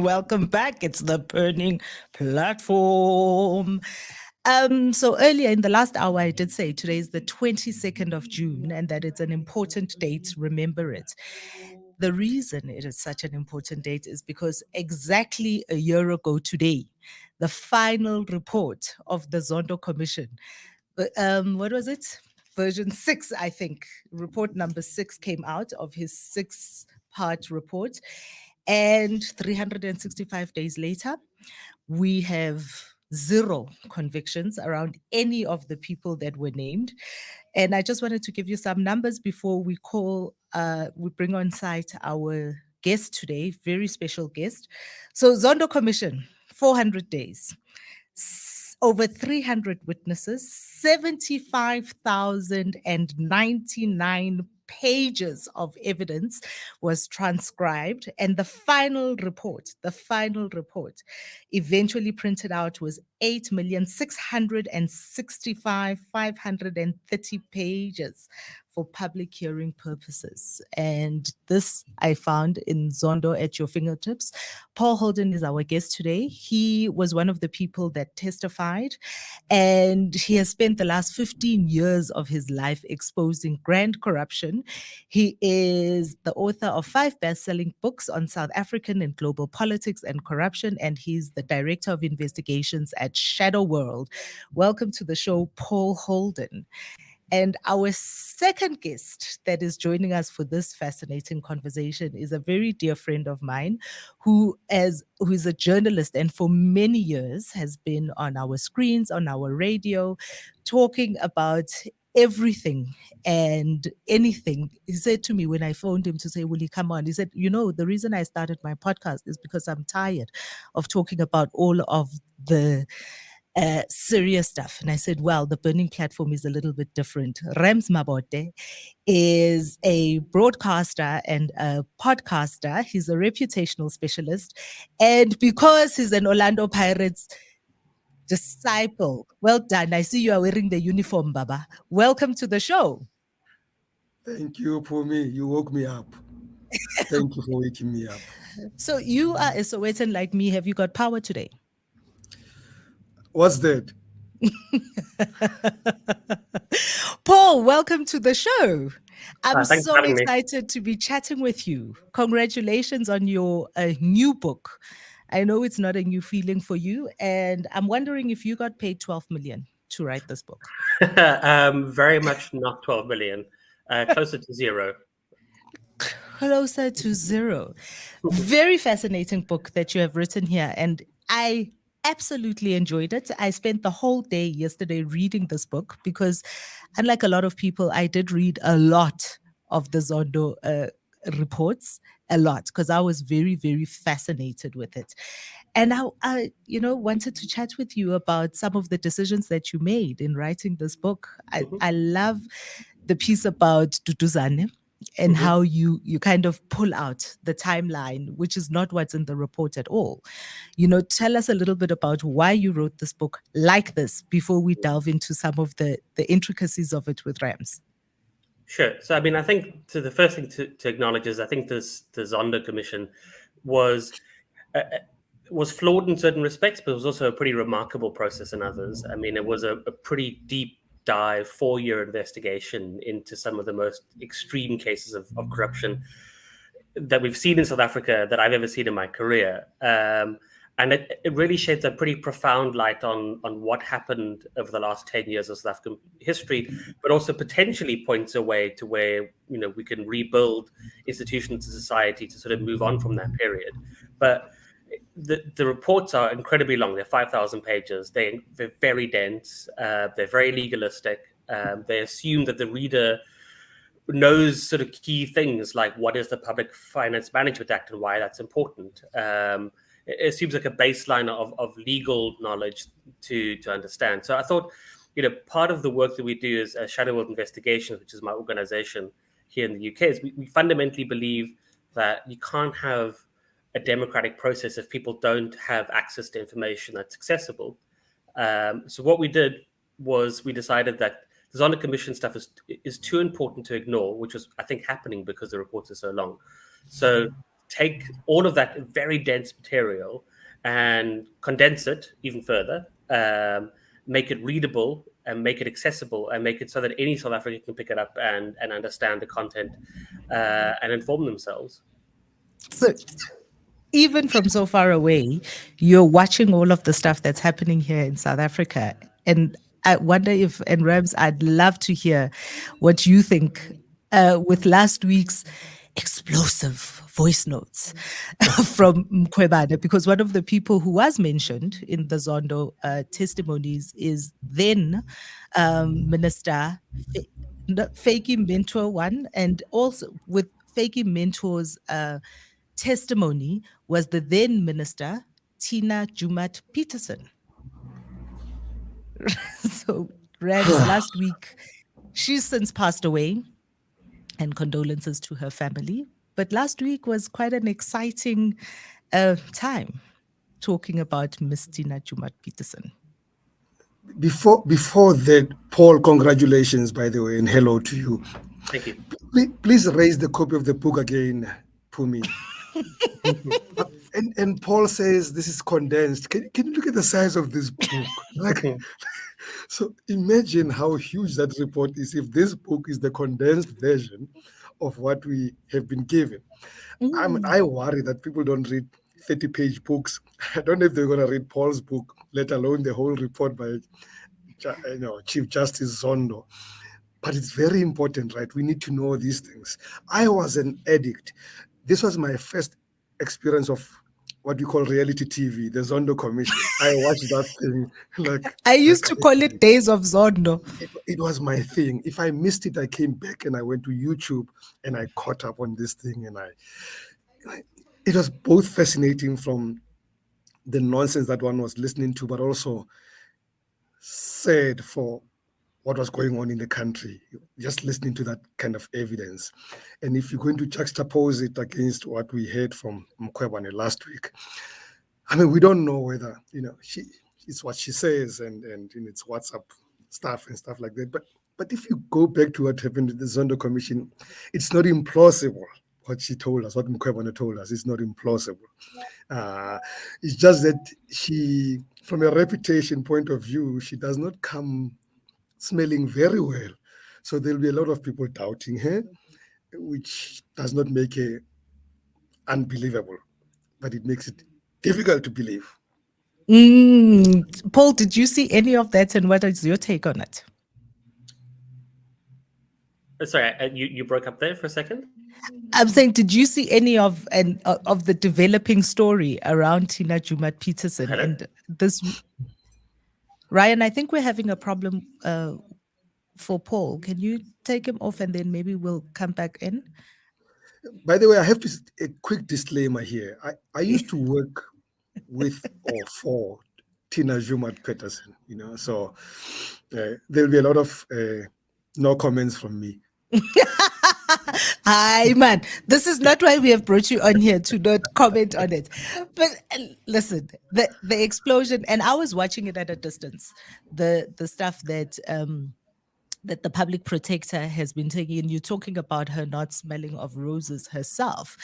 Welcome back. It's the Burning Platform. So earlier in the last hour, I did say today is the 22nd of June and that it's an important date. Remember it. The reason it is such an important date is because exactly a year ago today, the final report of the Zondo Commission, what was it? Version 6, I think. Report number 6 came out of his 6-part report. And 365 days later, we have zero convictions around any of the people that were named. And I just wanted to give you some numbers before we bring on site our guest today, very special guest. So Zondo Commission, 400 days, over 300 witnesses, 75,099 pages of evidence was transcribed, and the final report eventually printed out was 8,665,530 pages for public hearing purposes. And this I found in Zondo at your fingertips. Paul Holden is our guest today. He was one of the people that testified, and he has spent the last 15 years of his life exposing grand corruption. He is the author of 5 best-selling books on South African and global politics and corruption, and he's the director of investigations at Shadow World. Welcome to the show, Paul Holden. And our second guest that is joining us for this fascinating conversation is a very dear friend of mine who is a journalist and for many years has been on our screens, on our radio, talking about everything and anything. He said to me when I phoned him to say, will he come on? He said, the reason I started my podcast is because I'm tired of talking about all of the serious stuff. And I said, well, the Burning Platform is a little bit different. Rams Mabote is a broadcaster and a podcaster. He's a reputational specialist. And because he's an Orlando Pirates disciple, well done. I see you are wearing the uniform, Baba. Welcome to the show. Thank you, Phumi. You woke me up. Thank you for waking me up. So you are a Sowetan like me. Have you got power today? What's that? Paul, welcome to the show. I'm Thanks for so having me. excited to be chatting with you. Congratulations on your new book. I know it's not a new feeling for you, and I'm wondering if you got paid 12 million to write this book. Very much not 12 million, closer to zero. Closer to zero. Very fascinating book that you have written here, and I absolutely enjoyed it. I spent the whole day yesterday reading this book because, unlike a lot of people, I did read a lot of the Zondo reports, a lot, because I was very, very fascinated with it. And I wanted to chat with you about some of the decisions that you made in writing this book. I love the piece about Duduzane and how you kind of pull out the timeline, which is not what's in the report at all. Tell us a little bit about why you wrote this book like this before we delve into some of the intricacies of it with Rams. Sure. So, I think the first thing to acknowledge is I think the Zondo Commission was uh, was flawed in certain respects, but it was also a pretty remarkable process in others. It was a pretty deep dive, 4-year investigation into some of the most extreme cases of corruption that we've seen in South Africa that I've ever seen in my career. And it really sheds a pretty profound light on what happened over the last 10 years of South African history, but also potentially points a way to where we can rebuild institutions and society to sort of move on from that period. But the reports are incredibly long. They're 5,000 pages. They're very dense. They're very legalistic. They assume that the reader knows sort of key things like what is the Public Finance Management Act and why that's important. It seems like a baseline of legal knowledge to understand. So I thought, part of the work that we do is Shadow World Investigations, which is my organization here in the UK, is we fundamentally believe that you can't have a democratic process if people don't have access to information that's accessible. So what we did was we decided that the Zondo Commission stuff is too important to ignore, which was, I think, happening because the reports are so long. So take all of that very dense material and condense it even further, make it readable and make it accessible and make it so that any South African can pick it up and understand the content and inform themselves. So even from so far away, you're watching all of the stuff that's happening here in South Africa. And I wonder if, and Rams, I'd love to hear what you think with last week's explosive voice notes from Mkhwebane, because one of the people who was mentioned in the Zondo testimonies is then Minister Fakey Mentor one, and also with Fakey Mentor's testimony was the then Minister Tina Jumat Peterson. So Rams last week, she's since passed away, and condolences to her family. But last week was quite an exciting time talking about Miss Tina Jumat Peterson. Before that, Paul, congratulations, by the way, and hello to you. Thank you. Please raise the copy of the book again, Phumi. And Paul says this is condensed. Can you look at the size of this book? So imagine how huge that report is if this book is the condensed version of what we have been given. I worry that people don't read 30-page books. I don't know if they're going to read Paul's book, let alone the whole report by Chief Justice Zondo. But it's very important, right? We need to know these things. I was an addict. This was my first experience of what we call reality TV, the Zondo Commission. I watched that thing I used to call it Days of Zondo. It was my thing. If I missed it, I came back and I went to YouTube and I caught up on this thing. And it was both fascinating from the nonsense that one was listening to, but also sad for what was going on in the country, just listening to that kind of evidence. And if you're going to juxtapose it against what we heard from Mkhwebane last week, I mean, we don't know whether, it's what she says and it's WhatsApp stuff and stuff like that. But if you go back to what happened at the Zondo Commission, it's not implausible what she told us, what Mkhwebane told us. It's not implausible. It's just that she, from a reputation point of view, she does not come smelling very well. So there'll be a lot of people doubting her, which does not make her unbelievable, but it makes it difficult to believe. Paul, did you see any of that, and what is your take on it? Sorry, you broke up there for a second. I'm saying, did you see any of the developing story around Tina Jumat Peterson? Hello? And this, Ryan, I think we're having a problem for Paul. Can you take him off and then maybe we'll come back in? By the way, I have a quick disclaimer here. I used to work with or for Tina Jumat Peterson, so there'll be a lot of no comments from me. Hi, man. This is not why we have brought you on here, to not comment on it. But listen, the explosion, and I was watching it at a distance, the stuff that that the public protector has been taking, and you're talking about her not smelling of roses herself.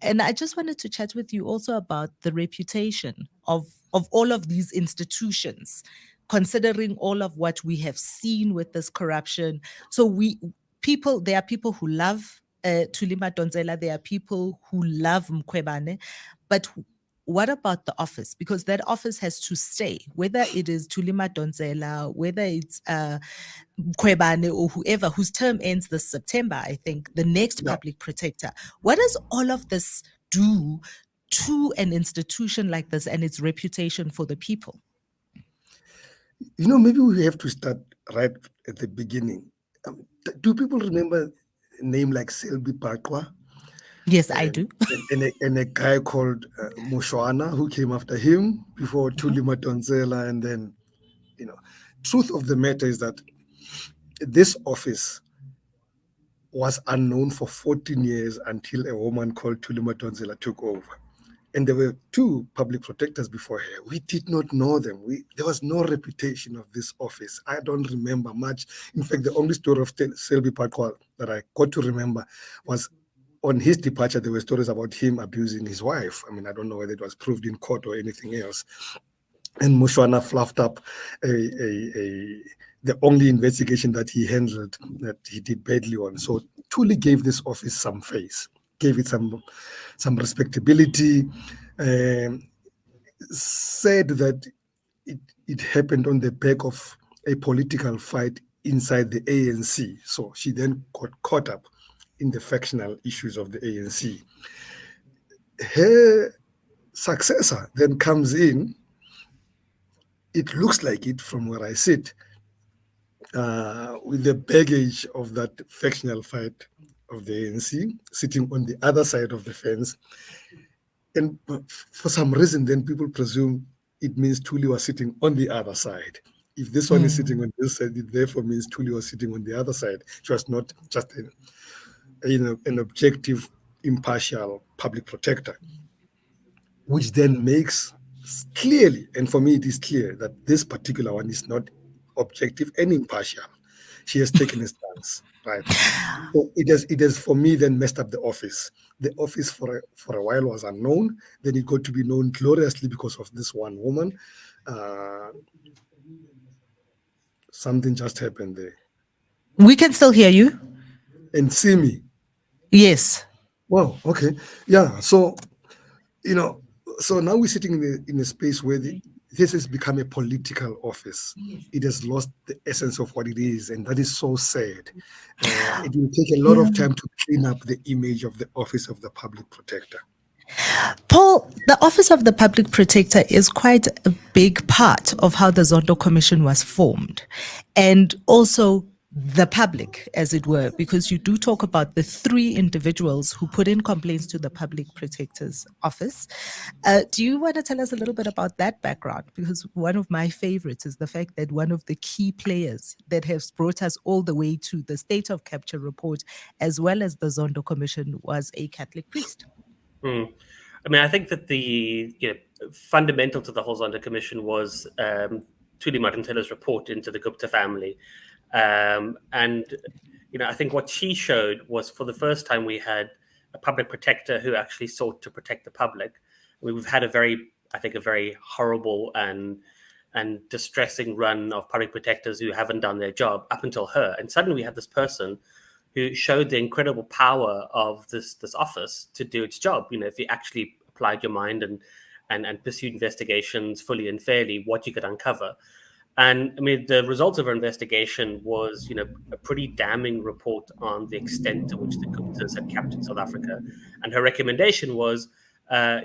And I just wanted to chat with you also about the reputation of all of these institutions, considering all of what we have seen with this corruption. So there are people who love Thuli Madonsela, there are people who love Mkhwebane, but what about the office? Because that office has to stay, whether it is Thuli Madonsela, whether it's Mkhwebane or whoever whose term ends this September, I think, the next public protector. What does all of this do to an institution like this and its reputation for the people? Maybe we have to start right at the beginning. Do people remember a name like Selby Pakwa? Yes, I do. And a guy called Mushwana who came after him before Thuli Madonsela. And then, truth of the matter is that this office was unknown for 14 years until a woman called Thuli Madonsela took over. And there were two public protectors before her. We did not know them. There was no reputation of this office. I don't remember much. In fact, the only story of Selby Parkwall that I got to remember was on his departure. There were stories about him abusing his wife. I mean, I don't know whether it was proved in court or anything else. And Mushwana fluffed up the only investigation that he handled that he did badly on. So Thuli gave this office some face, gave it some respectability, said that it happened on the back of a political fight inside the ANC. So she then got caught up in the factional issues of the ANC. Her successor then comes in. It looks like it from where I sit, with the baggage of that factional fight of the ANC, sitting on the other side of the fence. And for some reason, then people presume it means Thuli was sitting on the other side. If this one is sitting on this side, it therefore means Thuli was sitting on the other side. She was not just an objective, impartial public protector, which then makes clearly, and for me it is clear, that this particular one is not objective and impartial. She has taken a stance, right? So it has for me then messed up the office. The office for a while was unknown. Then it got to be known gloriously because of this one woman. Something just happened there. We can still hear you. And see me. Yes. Wow. Okay. Yeah. So, so now we're sitting in a space where this has become a political office. It has lost the essence of what it is, and that is so sad. It will take a lot of time to clean up the image of the office of the public protector. Paul, the Office of the Public Protector is quite a big part of how the Zondo Commission was formed, and also the public, as it were, because you do talk about the 3 individuals who put in complaints to the Public Protector's office. Do you want to tell us a little bit about that background? Because one of my favorites is the fact that one of the key players that has brought us all the way to the State of Capture report, as well as the Zondo Commission, was a Catholic priest. I mean, I think that the fundamental to the whole Zondo Commission was Thuli Matantella's report into the Gupta family. And I think what she showed was, for the first time, we had a public protector who actually sought to protect the public. I mean, we've had a very horrible and distressing run of public protectors who haven't done their job up until her. And suddenly we had this person who showed the incredible power of this office to do its job. If you actually applied your mind and pursued investigations fully and fairly, what you could uncover. And I mean, the results of her investigation was, a pretty damning report on the extent to which the Guptas had captured South Africa. And her recommendation was,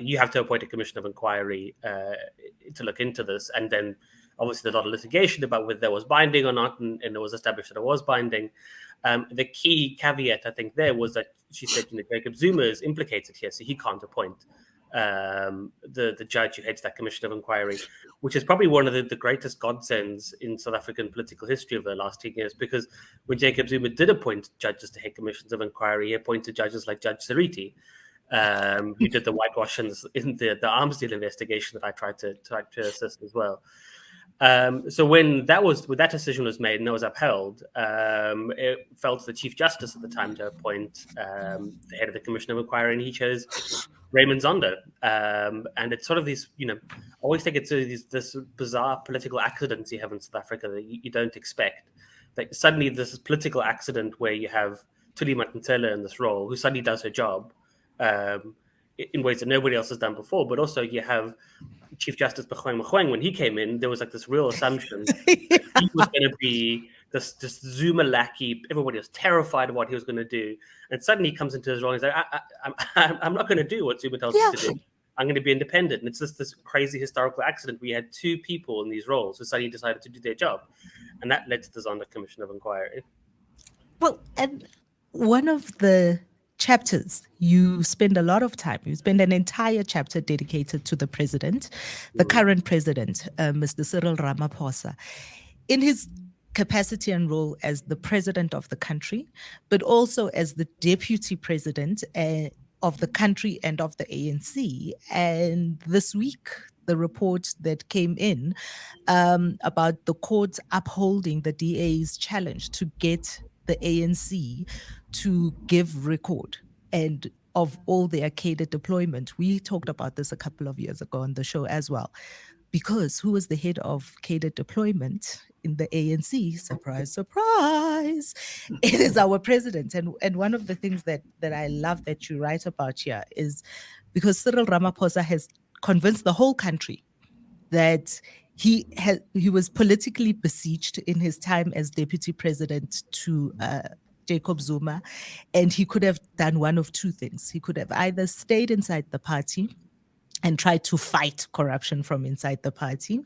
you have to appoint a commission of inquiry to look into this. And then obviously there's a lot of litigation about whether there was binding or not, and it was established that it was binding. The key caveat, I think, there was that she said, Jacob Zuma is implicated here, so he can't appoint the judge who heads that commission of inquiry, which is probably one of the greatest godsends in South African political history of the last 10 years, because when Jacob Zuma did appoint judges to head commissions of inquiry, he appointed judges like Judge Sariti, who did the whitewashings in the arms deal investigation that I tried to assist as well. So when that decision was made and it was upheld, it fell to the Chief Justice at the time to appoint the head of the Commission of Inquiry, and he chose Raymond Zondo. And it's sort of these, I always think it's this bizarre political accidents you have in South Africa that you don't expect. Like suddenly there's this political accident where you have Thuli Matantela in this role, who suddenly does her job in ways that nobody else has done before, but also you have Chief Justice Mogoeng, when he came in, there was like this real assumption that he was going to be this Zuma lackey. Everybody was terrified of what he was going to do. And suddenly he comes into his role and he's like, I'm not going to do what Zuma tells me to do. I'm going to be independent. And it's just this crazy historical accident. We had 2 people in these roles who suddenly decided to do their job. And that led to the Zondo Commission of Inquiry. Well, and one of the chapters, you spend a lot of time, you spend an entire chapter dedicated to the president, the current president, Mr. Cyril Ramaphosa, in his capacity and role as the president of the country, but also as the deputy president of the country and of the ANC. And this week, the report that came in about the courts upholding the DA's challenge to get the ANC to give record and of all their cadre deployment. We talked about this a couple of years ago on the show as well. Because who was the head of cadre deployment in the ANC? Surprise, surprise. It is our president. And one of the things that I love that you write about here is because Cyril Ramaphosa has convinced the whole country that he was politically besieged in his time as deputy president to Jacob Zuma, and he could have done one of two things. He could have either stayed inside the party and tried to fight corruption from inside the party,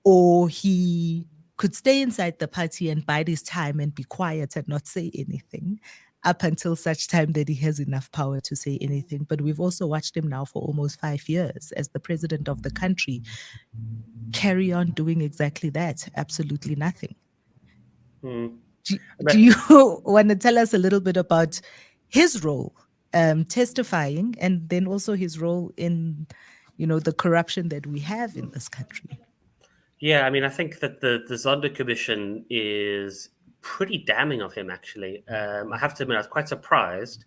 or he could stay inside the party and bide his time and be quiet and not say anything up until such time that he has enough power to say anything. But we've also watched him now for almost 5 years as the president of the country carry on doing exactly that, absolutely nothing. Do you want to tell us a little bit about his role testifying, and then also his role in, the corruption that we have in this country? Yeah, I mean, I think that the Zondo Commission is pretty damning of him, actually. I have to admit, I was quite surprised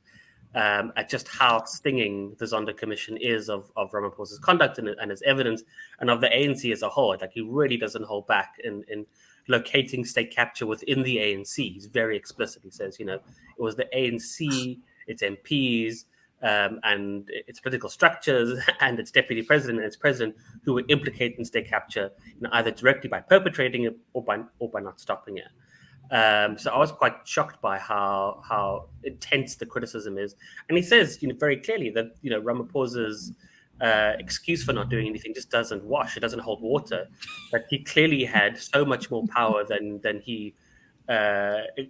at just how stinging the Zondo Commission is of Ramaphosa's conduct and his evidence, and of the ANC as a whole. Like, he really doesn't hold back in locating state capture within the ANC. He's very explicit. He says, it was the ANC, its MPs, and its political structures, and its deputy president and its president who were implicated in state capture, either directly by perpetrating it or by not stopping it. So I was quite shocked by how intense the criticism is. And he says, very clearly that Ramaphosa's excuse for not doing anything just doesn't wash. It doesn't hold water. But he clearly had so much more power than he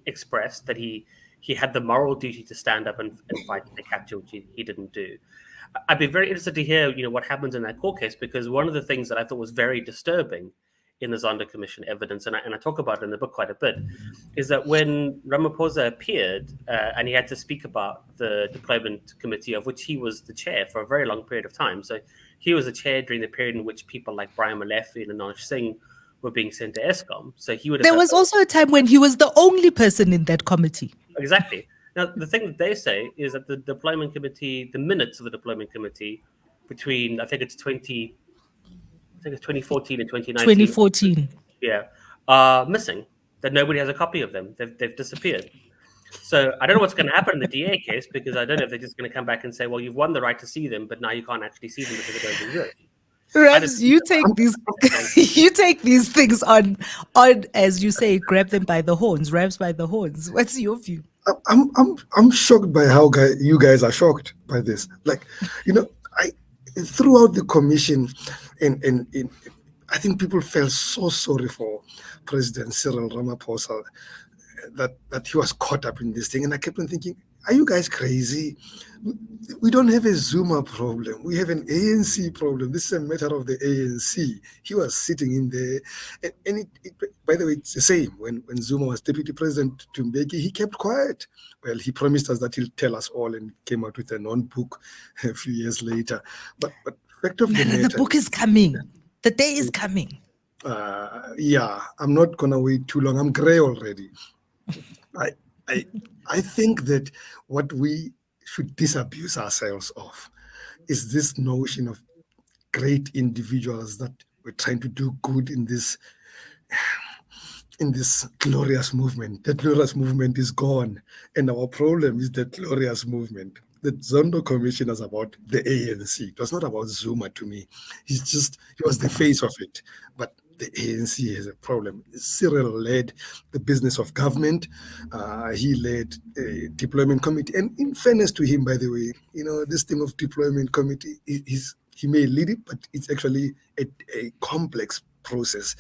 expressed, that he had the moral duty to stand up and fight the capture, which he didn't do. I'd be very interested to hear, what happens in that court case, because one of the things that I thought was very disturbing in the Zondo Commission evidence, and I talk about it in the book quite a bit, is that when Ramaphosa appeared and he had to speak about the deployment committee, of which he was the chair for a very long period of time. So he was the chair during the period in which people like Brian Molefe and Anoj Singh were being sent to ESCOM. So he would have. There was also a time when he was the only person in that committee. Exactly. Now, the thing that they say is that the deployment committee, the minutes of the deployment committee between, I think it's 2014 and 2019. 2014. Yeah. Are missing. That nobody has a copy of them. They've disappeared. So I don't know what's going to happen in the DA case, because I don't know if they're just going to come back and say, well, you've won the right to see them, but now you can't actually see them because they don't exist. Rams, you take these things on, as you say, grab them by the horns, Rams by the horns. What's your view? I'm shocked by how you guys are shocked by this. Like, throughout the commission, and I think people felt so sorry for President Cyril Ramaphosa that he was caught up in this thing, and I kept on thinking, are you guys crazy? We don't have a Zuma problem. We have an ANC problem. This is a matter of the ANC. He was sitting in there. And by the way, it's the same. When Zuma was deputy president to Mbeki, he kept quiet. Well, he promised us that he'll tell us all, and came out with a non-book a few years later. But fact of the matter, the book is coming. The day is coming. Yeah, I'm not going to wait too long. I'm gray already. I think that what we should disabuse ourselves of is this notion of great individuals that we're trying to do good in this glorious movement. That glorious movement is gone, and our problem is the glorious movement. The Zondo Commission is about the ANC. It was not about Zuma to me. He was the face of it. But the ANC has a problem. Cyril led the business of government. He led a deployment committee. And in fairness to him, by the way, this thing of deployment committee, he may lead it, but it's actually a complex process.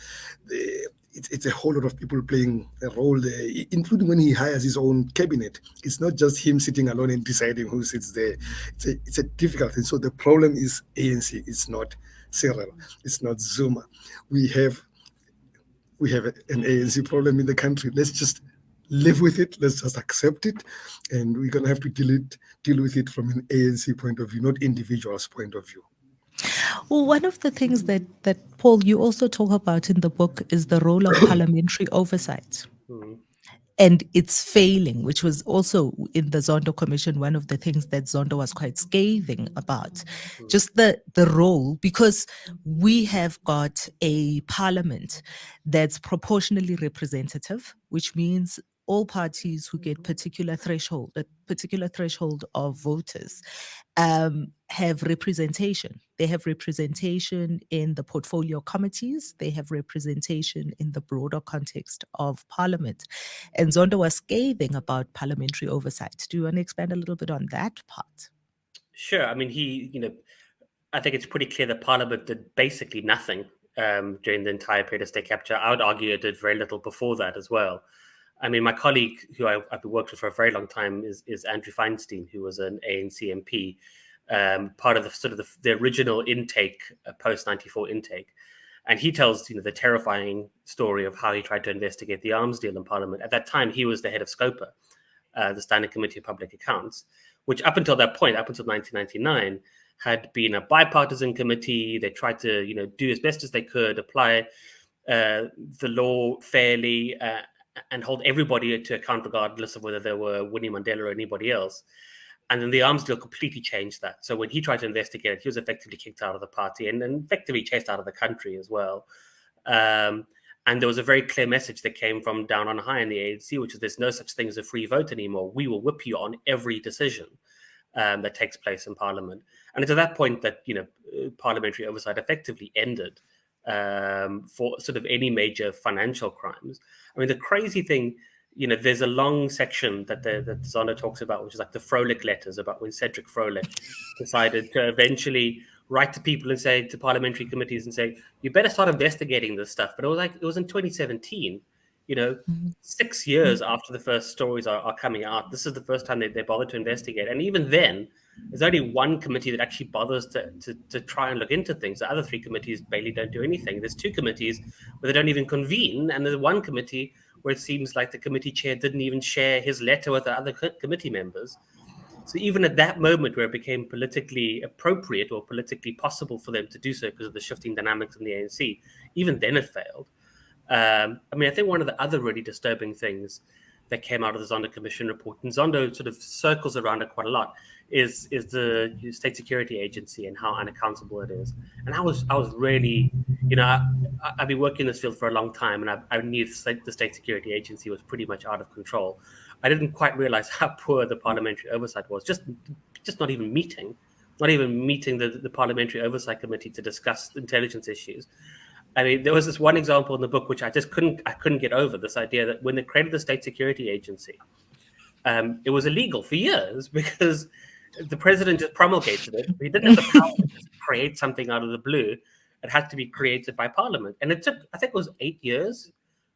It's a whole lot of people playing a role there, including when he hires his own cabinet. It's not just him sitting alone and deciding who sits there. It's a difficult thing. So the problem is ANC. It's not Cyril. It's not Zuma. We have an ANC problem in the country. Let's live with it. Let's just accept it, and we're gonna have to deal with it from an ANC point of view, not individuals' point of view. Well, one of the things that Paul, you also talk about in the book is the role of parliamentary oversight Mm. and its failing, which was also in the Zondo Commission, one of the things that Zondo was quite scathing about. Just the role, because we have got a parliament that's proportionally representative, which means all parties who get a particular threshold of voters have representation. They have representation in the portfolio committees. They have representation in the broader context of parliament. And Zondo was scathing about parliamentary oversight. Do you want to expand a little bit on that part? Sure. I mean, I think it's pretty clear that Parliament did basically nothing during the entire period of state capture. I would argue it did very little before that as well. I mean, my colleague, who I've been working with for a very long time, is Andrew Feinstein, who was an ANC MP, part of the sort of the original intake, post 94 intake. And he tells the terrifying story of how he tried to investigate the arms deal in Parliament. At that time, he was the head of SCOPA, the Standing Committee of Public Accounts, which up until that point, up until 1999, had been a bipartisan committee. They tried to do as best as they could, apply the law fairly, and hold everybody to account regardless of whether they were Winnie Mandela or anybody else. And then the arms deal completely changed that. So when he tried to investigate it, he was effectively kicked out of the party and effectively chased out of the country as well. And there was a very clear message that came from down on high in the ANC, which is there's no such thing as a free vote anymore. We will whip you on every decision that takes place in Parliament. And it's at that point that parliamentary oversight effectively ended for sort of any major financial crimes. I mean, the crazy thing, there's a long section that Zondo talks about, which is like the Frolic letters, about when Cedric Frolic decided to eventually write to people and say to parliamentary committees and say, you better start investigating this stuff. But it was in 2017, 6 years after the first stories are coming out. This is the first time they bothered to investigate. And even then, there's only one committee that actually bothers to try and look into things. The other three committees barely don't do anything. There's two committees where they don't even convene. And there's one committee where it seems like the committee chair didn't even share his letter with the other committee members. So even at that moment where it became politically appropriate or politically possible for them to do so because of the shifting dynamics in the ANC, even then it failed. I mean, I think one of the other really disturbing things that came out of the Zondo Commission report, and Zondo sort of circles around it quite a lot, is the State Security Agency and how unaccountable it is. And I was really, I've been working in this field for a long time, and I knew the State Security Agency was pretty much out of control. I didn't quite realize how poor the parliamentary oversight was. Just not even meeting the Parliamentary Oversight Committee to discuss intelligence issues. I mean, there was this one example in the book which I couldn't get over, this idea that when they created the State Security Agency, it was illegal for years because the president just promulgated it. He didn't have the power to just create something out of the blue. It had to be created by Parliament. And it took, I think it was 8 years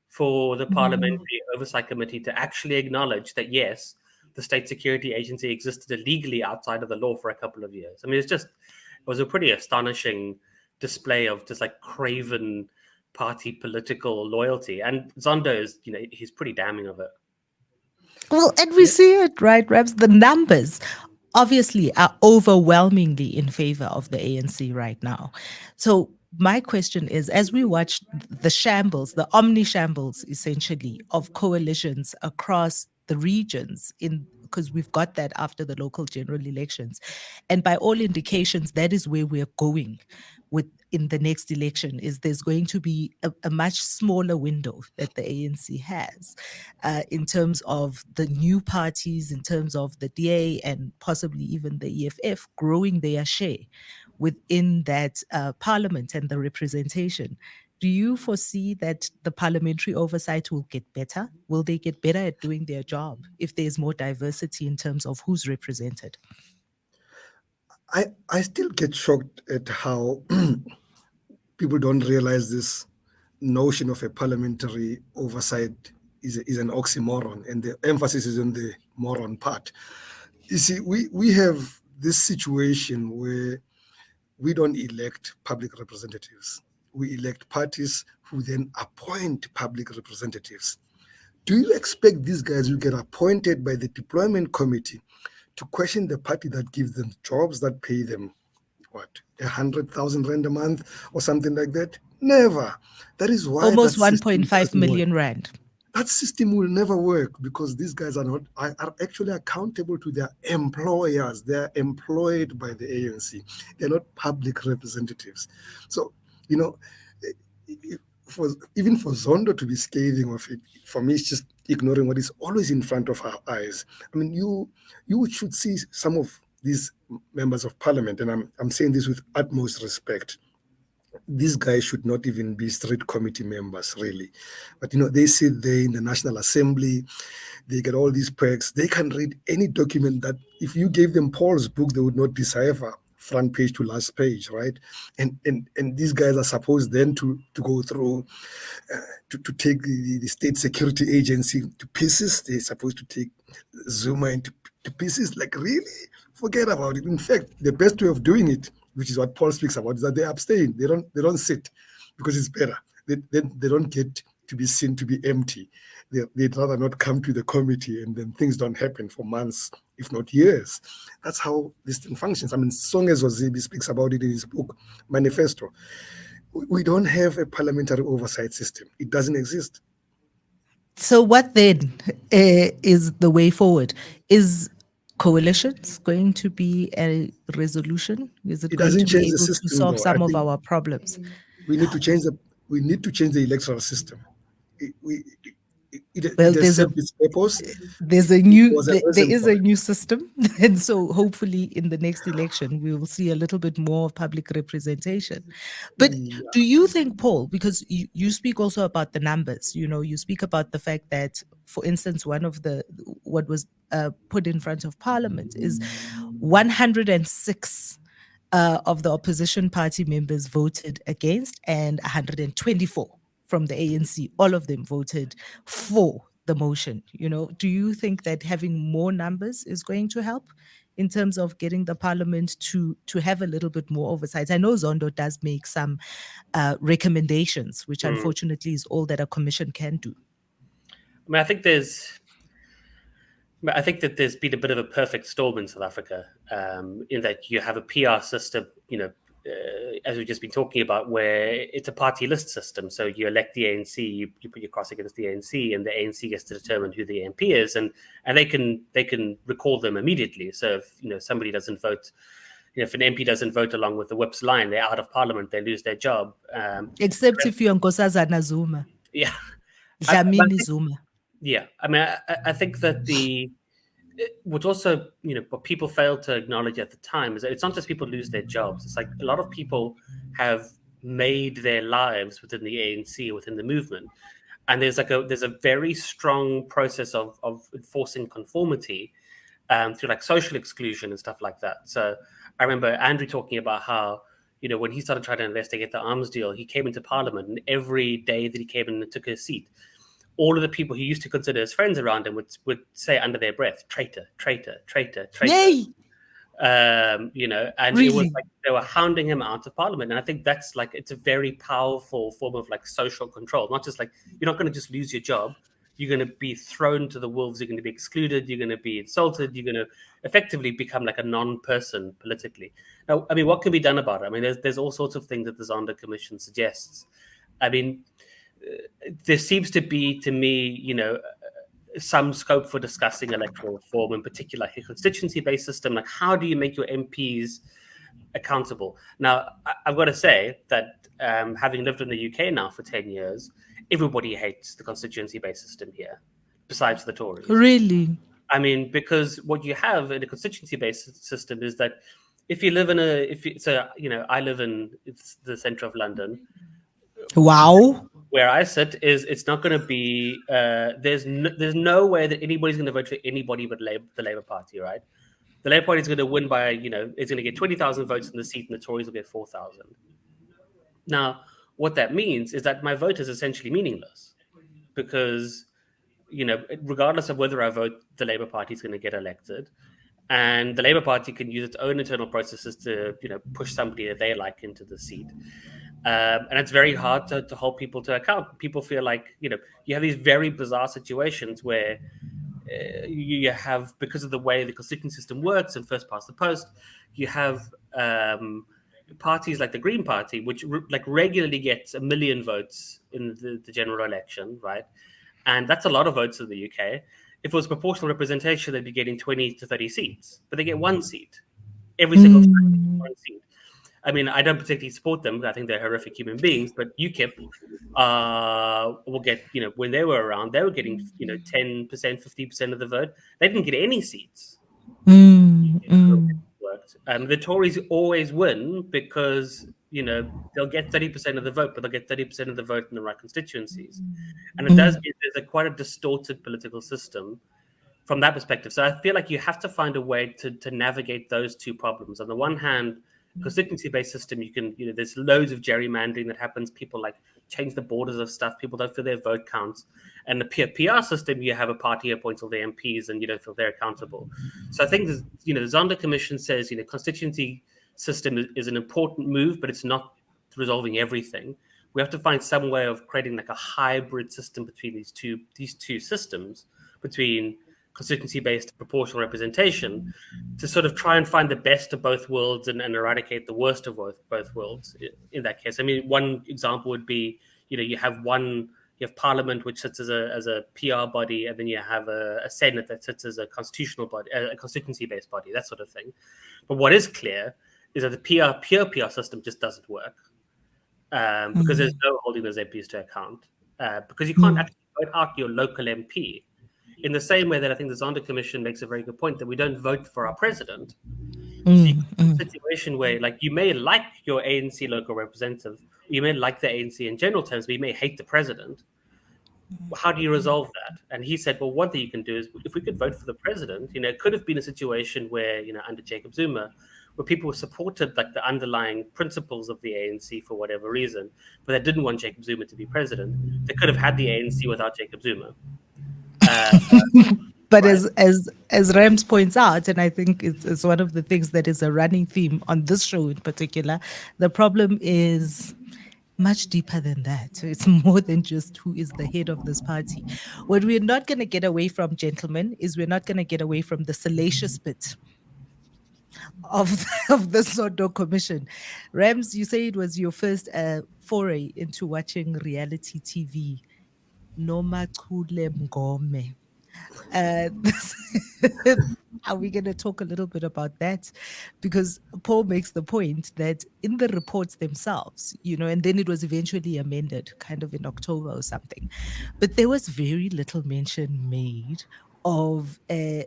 for the Parliamentary Oversight Committee to actually acknowledge that, yes, the State Security Agency existed illegally outside of the law for a couple of years. I mean, it was a pretty astonishing display of just like craven party political loyalty. And Zondo is, he's pretty damning of it. Well, and we see it, right, Rams? The numbers obviously are overwhelmingly in favor of the ANC right now. So my question is, as we watch the shambles, the omni-shambles essentially of coalitions across the regions, because we've got that after the local general elections, and by all indications, that is where we're going in the next election, is there's going to be a much smaller window that the ANC has in terms of the new parties, in terms of the DA and possibly even the EFF growing their share within that parliament and the representation. Do you foresee that the parliamentary oversight will get better? Will they get better at doing their job if there's more diversity in terms of who's represented? I still get shocked at how people don't realize this notion of a parliamentary oversight is an oxymoron, and the emphasis is on the moron part. You see, we have this situation where we don't elect public representatives. We elect parties who then appoint public representatives Do you expect these guys who get appointed by the deployment committee to question the party that gives them jobs, that pay them, what, 100,000 rand a month or something like that? Never. That is why Almost that system 1.5 doesn't work. million rand. That system will never work because these guys are actually accountable to their employers. They're employed by the ANC. They're not public representatives. So, you know, even for Zondo to be scathing of it, for me, it's just ignoring what is always in front of our eyes. I mean, you should see some of these members of parliament, and I'm saying this with utmost respect. These guys should not even be street committee members, really. But, you know, they sit there in the National Assembly, they get all these perks. They can read any document that if you gave them Paul's book, they would not decipher front page to last page, right? And these guys are supposed then to go through, to take the State Security Agency to pieces. They're supposed to take Zuma into pieces. Like, really? Forget about it. In fact, the best way of doing it, which is what Paul speaks about, is that they abstain. They don't sit because it's better. They don't get to be seen to be empty. They'd rather not come to the committee, and then things don't happen for months, if not years. That's how this thing functions. I mean, Songes Ozibi speaks about it in his book, Manifesto. We don't have a parliamentary oversight system. It doesn't exist. So what then is the way forward? Is coalitions going to be a resolution? Is it going to doesn't be change the able to system, solve though. some of our problems? We need to change the electoral system. It Well, has served its purpose. there is a new system, and so hopefully in the next election we will see a little bit more of public representation. But do you think, Paul, because you speak also about the numbers, you speak about the fact that, for instance, what was put in front of Parliament is 106 of the opposition party members voted against, and 124 from the ANC, all of them voted for the motion. Do you think that having more numbers is going to help in terms of getting the parliament to have a little bit more oversight? I know Zondo does make some recommendations, which unfortunately is all that a commission can do. I mean, I think that there's been a bit of a perfect storm in South Africa, in that you have a PR system, as we've just been talking about, where it's a party list system. So you elect the ANC, you put your cross against the ANC, and the ANC gets to determine who the MP is, and they can recall them immediately. So if somebody doesn't vote, if an MP doesn't vote along with the whip's line, they're out of parliament, they lose their job. Except if you're Nkosazana Zuma. Yeah. Dlamini Zuma. Yeah. I mean, I think that what also, what people failed to acknowledge at the time is that it's not just people lose their jobs. It's like a lot of people have made their lives within the ANC, within the movement. And there's a very strong process of enforcing conformity through like social exclusion and stuff like that. So I remember Andrew talking about how, when he started trying to investigate the arms deal, he came into Parliament, and every day that he came in and took his seat, all of the people he used to consider his friends around him would say under their breath, "Traitor, traitor, traitor, traitor." Yay! And really? It was like they were hounding him out of Parliament. And I think that's it's a very powerful form of social control. Not just you're not going to just lose your job. You're going to be thrown to the wolves. You're going to be excluded. You're going to be insulted. You're going to effectively become like a non-person politically. Now, I mean, what can be done about it? I mean, there's all sorts of things that the Zondo Commission suggests. I mean, there seems to be, to me, some scope for discussing electoral reform, in particular a constituency-based system. Like, how do you make your MPs accountable? Now, I've got to say that having lived in the UK now for 10 years, everybody hates the constituency-based system here, besides the Tories. Really? I mean, because what you have in a constituency-based system is that if you live I live in the centre of London. Wow. Where I sit it's not going to be. There's no way that anybody's going to vote for anybody but the Labour Party, right? The Labour Party is going to win by it's going to get 20,000 votes in the seat, and the Tories will get 4,000. Now, what that means is that my vote is essentially meaningless, because regardless of whether I vote, the Labour Party is going to get elected, and the Labour Party can use its own internal processes to push somebody that they like into the seat. And it's very hard to hold people to account. People feel like, you have these very bizarre situations where you have, because of the way the constituent system works and first past the post, you have parties like the Green Party, which regularly gets 1 million votes in the general election, right? And that's a lot of votes in the UK. If it was proportional representation, they'd be getting 20 to 30 seats, but they get 1 seat every single time. 1 seat. I mean, I don't particularly support them. I think they're horrific human beings. But UKIP will get, when they were around, they were getting, 10%, 50% of the vote. They didn't get any seats. Worked. The Tories always win because, they'll get 30% of the vote, but they'll get 30% of the vote in the right constituencies. And it does mean there's quite a distorted political system from that perspective. So I feel like you have to find a way to navigate those two problems. On the one hand, constituency-based system, you can, there's loads of gerrymandering that happens. People change the borders of stuff. People don't feel their vote counts. And the PR system, you have a party appoints all the MPs and you don't feel they're accountable. So I think, the Zondo Commission says, constituency system is an important move, but it's not resolving everything. We have to find some way of creating a hybrid system between these two systems, between constituency-based proportional representation, to sort of try and find the best of both worlds and eradicate the worst of both worlds in that case. I mean, one example would be, you have Parliament, which sits as a PR body, and then you have a Senate that sits as a constitutional body, a constituency-based body, that sort of thing. But what is clear is that the pure PR system just doesn't work because there's no holding those MPs to account, because you can't actually vote out your local MP. In the same way that I think the Zondo Commission makes a very good point, that we don't vote for our president. So you have a situation where, you may like your ANC local representative, you may like the ANC in general terms, but you may hate the president. How do you resolve that? And he said, well, one thing you can do is, if we could vote for the president, it could have been a situation where, under Jacob Zuma, where people supported the underlying principles of the ANC for whatever reason, but they didn't want Jacob Zuma to be president. They could have had the ANC without Jacob Zuma. But as Rams points out, and I think it's one of the things that is a running theme on this show in particular, the problem is much deeper than that. It's more than just who is the head of this party. What we're not going to get away from, gentlemen, is we're not going to get away from the salacious bit of the Zondo Commission. Rams, you say it was your first foray into watching reality TV. Noma Chule Mngome. Are we going to talk a little bit about that? Because Paul makes the point that in the reports themselves, and then it was eventually amended kind of in October or something, but there was very little mention made of the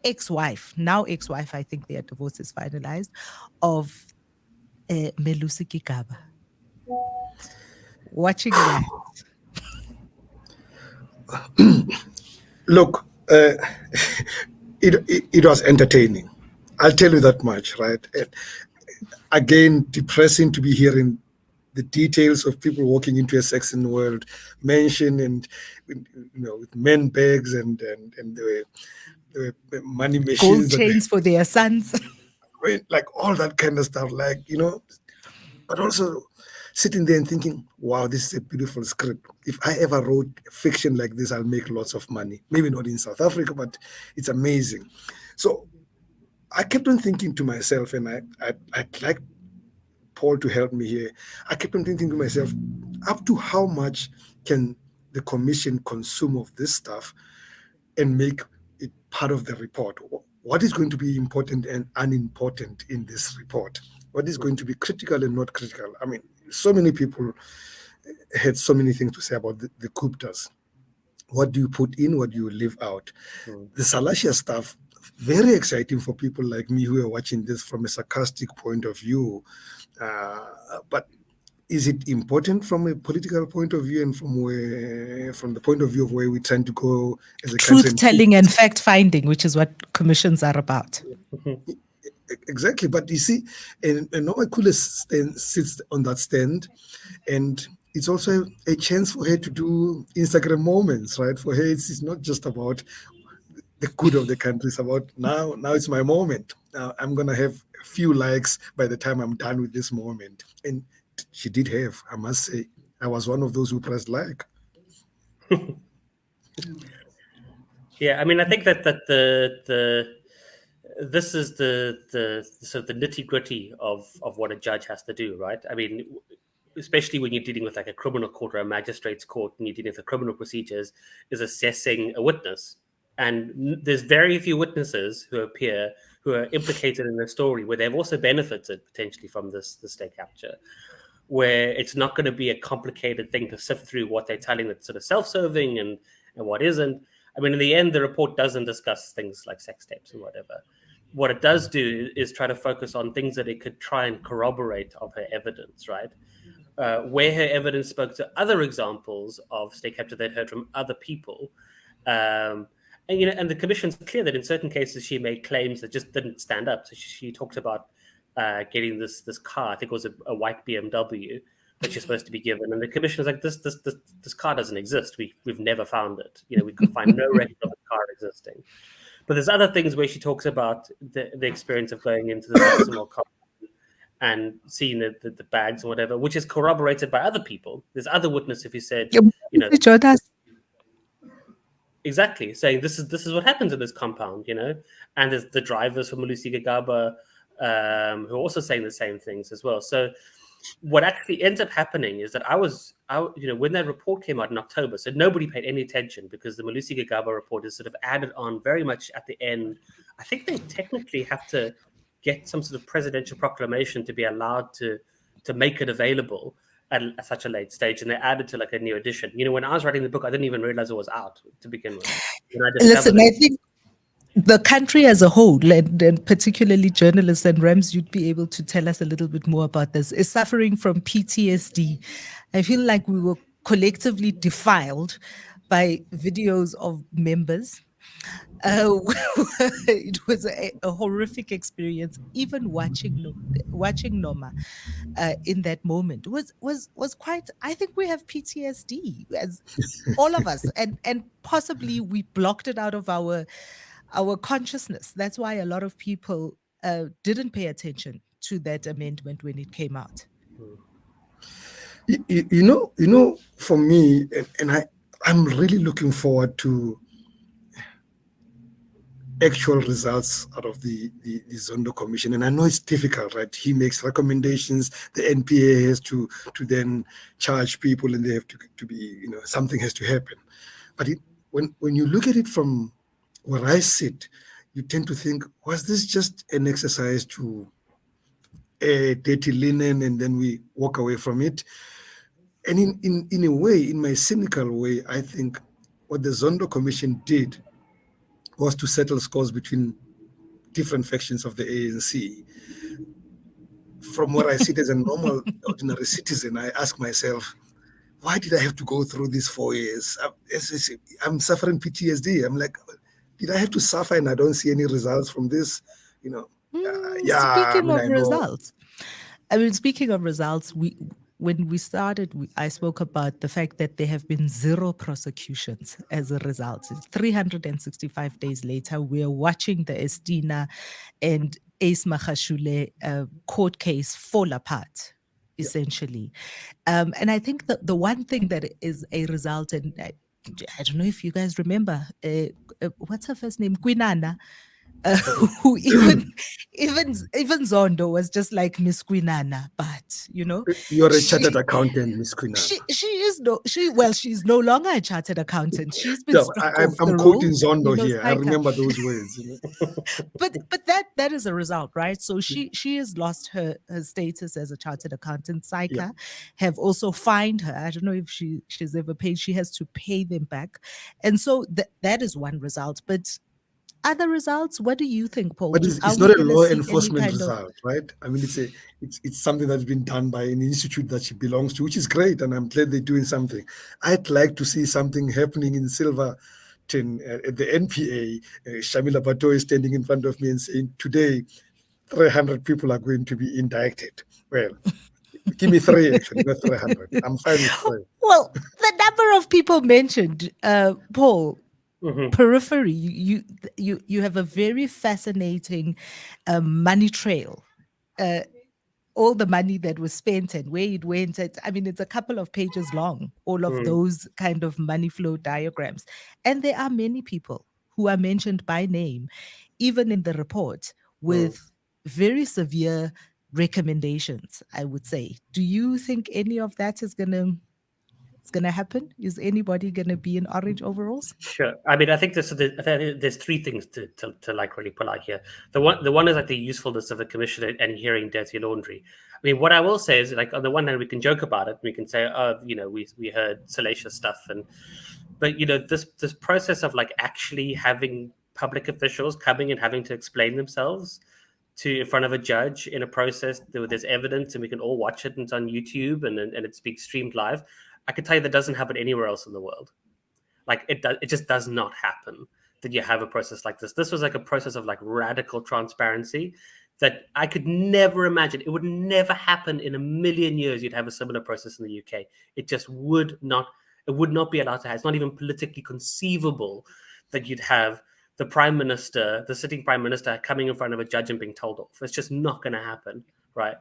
ex-wife, now ex-wife, I think their divorce is finalized, of Melusi Kigaba. Watching that. Look, it was entertaining. I'll tell you that much, right? Again, depressing to be hearing the details of people walking into a sex world, mentioned, and with men bags and the money machines, gold chains for their sons, all that kind of stuff, but also sitting there and thinking, wow, this is a beautiful script. If I ever wrote fiction like this, I'll make lots of money. Maybe not in South Africa, but it's amazing. So I kept on thinking to myself, and I'd like Paul to help me here. I kept on thinking to myself, up to how much can the commission consume of this stuff and make it part of the report? What is going to be important and unimportant in this report? What is going to be critical and not critical? I mean, so many people had so many things to say about the Guptas. What do you put in? What do you leave out? The salacious stuff, very exciting for people like me who are watching this from a sarcastic point of view. But is it important from a political point of view and from the point of view of where we're trying to go as a truth-telling and fact-finding, which is what commissions are about? Exactly, but you see, and Noma Kule sits on that stand, and it's also a chance for her to do Instagram moments, right? For her, it's not just about the good of the country. It's about now it's my moment. Now I'm gonna have a few likes by the time I'm done with this moment. And she did have, I must say, I was one of those who pressed like. Yeah, I mean, I think that this is the sort of the nitty gritty of what a judge has to do, right? I mean, especially when you're dealing with like a criminal court or a magistrate's court, and you're dealing with the criminal procedures, is assessing a witness. And there's very few witnesses who appear who are implicated in the story where they've also benefited potentially from the state capture, where it's not going to be a complicated thing to sift through what they're telling that's sort of self-serving and what isn't. I mean, in the end, the report doesn't discuss things like sex tapes and whatever. What it does do is try to focus on things that it could try and corroborate of her evidence, right? Where her evidence spoke to other examples of state capture they'd heard from other people. And the commission's clear that in certain cases she made claims that just didn't stand up. So she talked about getting this car, I think it was a white BMW that she's supposed to be given, and the commissioner's like, this car doesn't exist. We've never found it. We could find no record of the car existing. But there's other things where she talks about the experience of going into the Maximal car and seeing the bags and whatever, which is corroborated by other people. There's other witnesses who said, exactly, saying this is what happens in this compound, and there's the drivers from Malusi Gagaba who are also saying the same things as well. So what actually ends up happening is that when that report came out in October, so nobody paid any attention because the Malusi Gagaba report is sort of added on very much at the end. I think they technically have to get some sort of presidential proclamation to be allowed to make it available at such a late stage, and they added to like a new edition. When I was writing the book, I didn't even realize it was out to begin with. Listen, I think the country as a whole, and particularly journalists, and Rams, you'd be able to tell us a little bit more about this, is suffering from PTSD. I feel like we were collectively defiled by videos of members. It was a horrific experience. Even watching Noma in that moment was quite. I think we have PTSD, as all of us, and possibly we blocked it out of our consciousness. That's why a lot of people didn't pay attention to that amendment when it came out. For me, and I'm really looking forward to actual results out of the Zondo Commission. And I know it's difficult, right? He makes recommendations, the NPA has to then charge people, and they have to be, something has to happen. But when you look at it from where I sit, you tend to think, was this just an exercise to air dirty linen and then we walk away from it? And in a way, in my cynical way, I think what the Zondo Commission did was to settle scores between different factions of the ANC. From where I sit as a normal, ordinary citizen, I ask myself, why did I have to go through these 4 years? I'm suffering PTSD. I'm like, did I have to suffer and I don't see any results from this? Speaking of results, when we started, I spoke about the fact that there have been 0 prosecutions as a result. 365 days later, we're watching the Estina and Ace Magashule court case fall apart, essentially. And I think that the one thing that is a result, and I don't know if you guys remember, what's her first name? Kwinana. Who even Zondo was just like Miss Kwinana, but you're a chartered accountant, Miss Kwinana. She's no longer a chartered accountant. She's been I'm quoting Zondo here. I remember those words. But that is a result, right? So she has lost her status as a chartered accountant. SAICA have also fined her. I don't know if she's ever paid. She has to pay them back, and so that is one result. But other results, what do you think, Paul? But it's not a law enforcement result, right? I mean, it's something that's been done by an institute that she belongs to, which is great, and I'm glad they're doing something. I'd like to see something happening in Silverton at the NPA. Shamila Bato is standing in front of me and saying, today, 300 people are going to be indicted. Well, give me 3, actually, not 300. I'm fine with 3. Well, the number of people mentioned, Paul, periphery, you have a very fascinating money trail. All the money that was spent and where it went. I mean, it's a couple of pages long, all of those kind of money flow diagrams. And there are many people who are mentioned by name, even in the report, with very severe recommendations, I would say. Do you think any of that is gonna happen? Is anybody gonna be in orange overalls? Sure. I mean, I think there's three things to like really pull out here. The one is like the usefulness of the commission and hearing dirty laundry. I mean, what I will say is, like, on the one hand, we can joke about it. We can say, oh, we heard salacious stuff, but this process of like actually having public officials coming and having to explain themselves in front of a judge in a process there's evidence and we can all watch it and it's on YouTube and it's being streamed live. I can tell you that doesn't happen anywhere else in the world. Like it just does not happen that you have a process like this. This was like a process of like radical transparency that I could never imagine. It would never happen in a million years. You'd have a similar process in the UK. It just would not. It would not be allowed to have. It's not even politically conceivable that you'd have the prime minister, the sitting prime minister, coming in front of a judge and being told off. It's just not going to happen, right?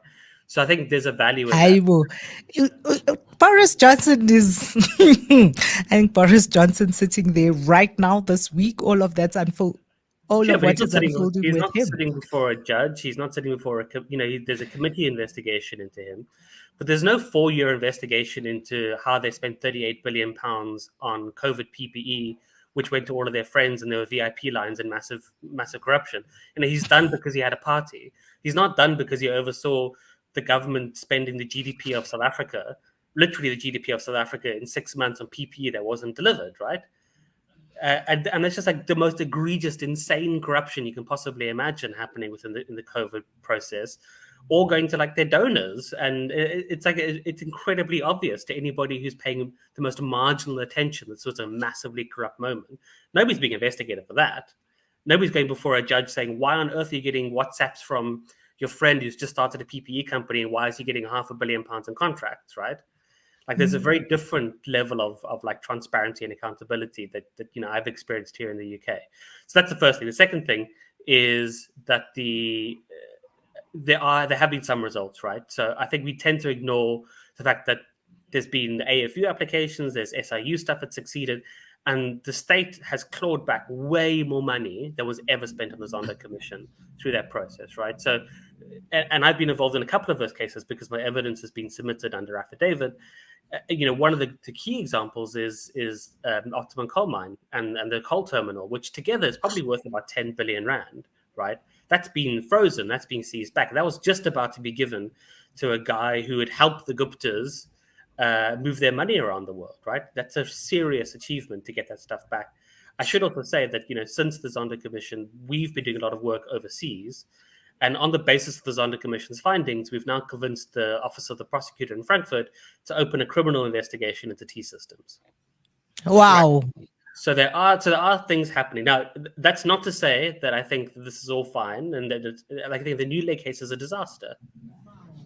So I think there's a value in I that. will. Boris Johnson is, I think Boris Johnson sitting there right now this week, all of that's all Sure, of but what is unfolding he's with not him. sitting before a judge. He's not sitting before there's a committee investigation into him, but there's no 4-year investigation into how they spent 38 billion pounds on COVID PPE, which went to all of their friends, and there were VIP lines and massive corruption. He's done because he had a party. He's not done because he oversaw the government spending the GDP of South Africa, literally the GDP of South Africa, in 6 months on PPE that wasn't delivered, right? And it's just like the most egregious, insane corruption you can possibly imagine happening within the COVID process, all going to like their donors, and it's incredibly obvious to anybody who's paying the most marginal attention. This was a massively corrupt moment. Nobody's being investigated for that. Nobody's going before a judge saying, "Why on earth are you getting WhatsApps from your friend who's just started a PPE company, and why is he getting £500 million in contracts?" Right? Like there's a very different level of like transparency and accountability that I've experienced here in the UK. So that's the first thing. The second thing is that there have been some results, right? So I think we tend to ignore the fact that there's been AFU applications, there's SIU stuff that succeeded, and the state has clawed back way more money than was ever spent on the Zondo Commission through that process, right? So, and I've been involved in a couple of those cases because my evidence has been submitted under affidavit. One of the key examples is Optimum Coal Mine and the coal terminal, which together is probably worth about 10 billion rand, right? That's been frozen, that's being seized back. That was just about to be given to a guy who had helped the Guptas move their money around the world, right? That's a serious achievement to get that stuff back. I should also say that, since the Zondo Commission, we've been doing a lot of work overseas. And on the basis of the Zondo Commission's findings, we've now convinced the Office of the Prosecutor in Frankfurt to open a criminal investigation into T-Systems. Wow. Right? So there are things happening. Now, that's not to say that I think this is all fine and that I think the New Lake case is a disaster.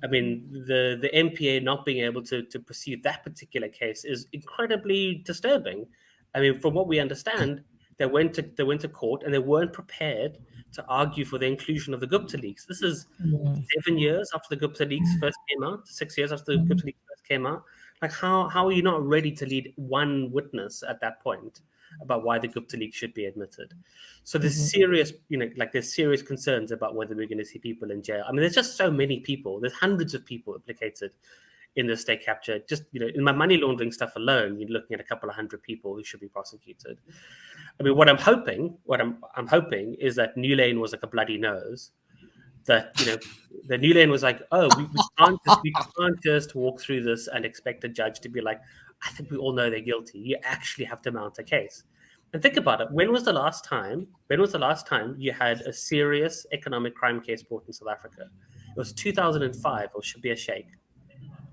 I mean, the MPA not being able to pursue that particular case is incredibly disturbing. I mean, from what we understand, they went to court and they weren't prepared to argue for the inclusion of the Gupta leaks. This is 7 years after the Gupta leaks first came out, 6 years after the Gupta leaks first came out. Like, how are you not ready to lead one witness at that point about why the Gupta leaks should be admitted? So there's serious, there's serious concerns about whether we're going to see people in jail. I mean, there's just so many people. There's hundreds of people implicated in the state capture. Just, in my money laundering stuff alone, you're looking at a couple of hundred people who should be prosecuted. I mean, what I'm hoping is that New Lane was like a bloody nose. That the New Lane was like, oh, we can't just walk through this and expect a judge to be like, I think we all know they're guilty. You actually have to mount a case. And think about it. When was the last time you had a serious economic crime case brought in South Africa? It was 2005, or should be a shake,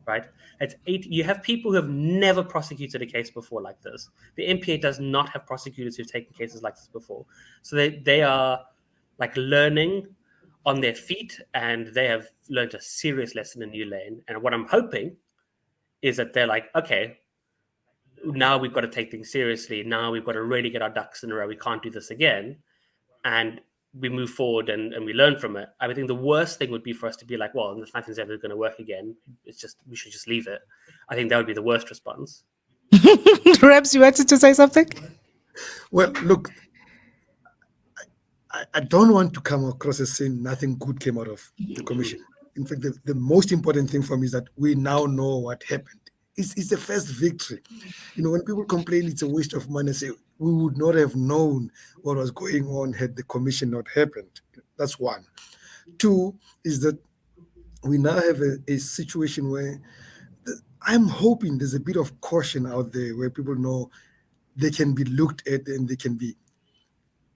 right? It's 8. You have people who have never prosecuted a case before like this. The MPA does not have prosecutors who've taken cases like this before. So they are like learning on their feet, and they have learned a serious lesson in New Lane. And what I'm hoping is that they're like, okay, now we've got to take things seriously. Now we've got to really get our ducks in a row. We can't do this again. And we move forward and we learn from it. I think the worst thing would be for us to be like, well, nothing's ever going to work again. It's just, we should just leave it. I think that would be the worst response. Rams, you wanted to say something? Well, look, I don't want to come across as saying nothing good came out of the commission. In fact, the most important thing for me is that we now know what happened. It's the first victory. When people complain it's a waste of money, I say we would not have known what was going on had the commission not happened. That's one. Two is that we now have a situation where I'm hoping there's a bit of caution out there where people know they can be looked at and they can be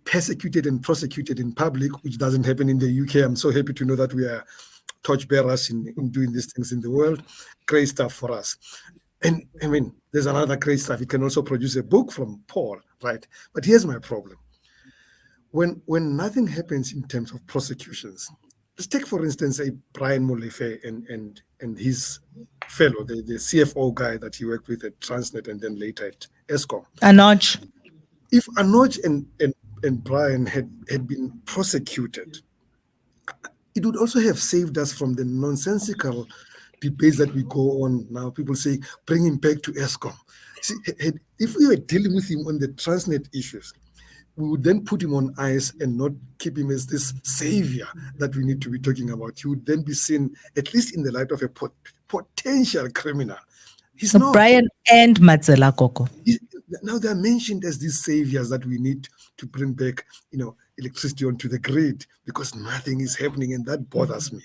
persecuted and prosecuted in public, which doesn't happen in the UK. I'm so happy to know that we are torchbearers in doing these things in the world. Great stuff for us. And I mean, there's another great stuff. It can also produce a book from Paul, right? But here's my problem. When nothing happens in terms of prosecutions, let's take, for instance, a Brian Molefe and his fellow, the CFO guy that he worked with at Transnet and then later at Eskom. Anoj. If Anoj and Brian had been prosecuted, it would also have saved us from the nonsensical debates that we go on now. People say, bring him back to Eskom. See, if we were dealing with him on the Transnet issues, we would then put him on ice and not keep him as this savior that we need to be talking about. He would then be seen, at least in the light of a potential criminal. He's so not. Brian and Matsela Koko. Now they're mentioned as these saviors that we need to bring back, electricity onto the grid because nothing is happening, and that bothers me.